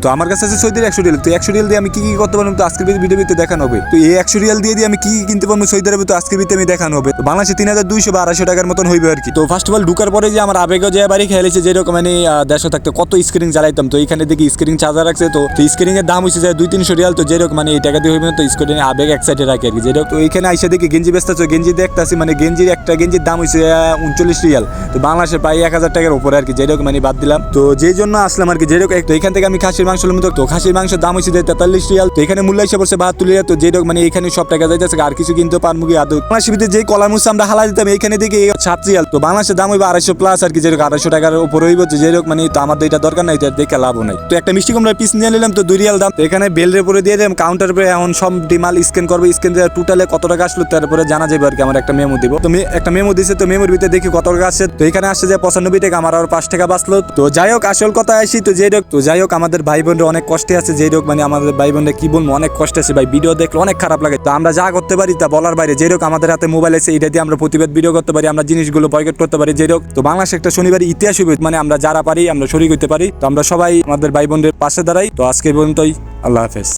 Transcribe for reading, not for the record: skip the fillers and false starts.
তো আমার কাছে আছে সৌদির 100 রিয়াল। তো 100 রিয়াল দিয়ে আমি কি করতে পারবো তো আজকের ভিডিওতে দেখানো হবে। তো এই 100 রিয়াল দিয়ে আমি কি কিনতে পারবো সৌদি আরবে তো আজকের ভিডিওতে আমি দেখানো হবে। তো বাংলাদেশে 3200 বা 250 টাকার মতন হইবে আর কি। তো ফার্স্ট অফ অল ঢুকার পরে যে আমার আবেগও যে বাড়ি খেলেছে যেরকম মানে দেশে থাকতে কত স্ক্রিন চালাইতাম। তো এখানে দেখি স্ক্রিন চার্জার রাখছে। তো স্ক্রিন এর দাম হচ্ছে যায় 200-300 রিয়াল। তো যেরকম মানে এই টাকা দিয়ে হইবে তো স্ক্রিন আবেগ এক সাইডে রাখি আর কি। যেরকম তো এখানে আইসা দেখি গেঞ্জি ব্যস্ত আছে, গেঞ্জি দেখতেছি মানে গেঞ্জির একটা গেঞ্জির দাম হচ্ছে 39 রিয়াল। তো বাংলাদেশে প্রায় 1000 টাকার উপরে আর কি। যেরকম মানে বাদ দিলাম। তো যেই জন্য আসলাম আর কি। যেরকম তো এখান থেকে আমি খাসির মাংস নিলাম। তো খাসির মাংসের দাম হচ্ছে 43 রিয়াল। তো এখানে মূল্য হিসেবে পড়ছে 72 রিয়াল। তো যেরকম মানে এখানে সব টাকা যাইতেছে আর কিছু কিনতে পারবো কি আদৌ। বাংলাদেশের ভিতরে যে কলার মুসা আমরা হালা দিতাম এখানে দেখি 7 রিয়াল। তো বাংলাদেশের দাম হইবে 250 প্লাস আর কি। যেরকম 250 টাকার উপরে হইব। যেরকম মানে তো আমার এটা দরকার নাই, দেখে লাভ নাই। তো একটা মিষ্টি কুমড়ার পিস নিয়ে নিলাম। তো 2 রিয়াল দাম। তো এখানে বেলের উপরে দিয়ে দিলাম কাউন্টার পরে। এখন সব ডিমাল স্ক্যান করবে। স্ক্যান দিয়ে টোটালে কত টাকা আসলো তারপরে জানা যাবে আর কি। আমার একটা মেমো দিব। তো একটা মেমো দিছে। তো মেমোর ভিতরে দেখি কত টাকা আসছে। তো এখানে আসছে যে 95 টাকা। আমার আর 5 টাকা বাঁচলো। তো যাই হোক আসল কথা আসি। তো যাই হোক আমাদের ভাই বোনরা অনেক কষ্টে আছে। যেই হোক মানে আমাদের ভাই বোনরা কি বলবো অনেক কষ্টে আছে ভাই। ভিডিও দেখলে অনেক খারাপ লাগে। তো আমরা যা করতে পারি তা বলার বাইরে। যেই হোক আমাদের হাতে মোবাইল আছে, এটা দিয়ে আমরা প্রতিবাদ ভিডিও করতে পারি। আমরা জিনিসগুলো বয়কট করতে পারি। যেই হোক তো বাংলাদেশে একটা শনিবার ইতিহাস হইবে মানে আমরা যারা পারি আমরা শরীক হইতে পারি। তো আমরা সবাই আমাদের ভাই বোনদের পাশে দাঁড়াই। তো আজকে পর্যন্তই, আল্লাহ হাফেজ।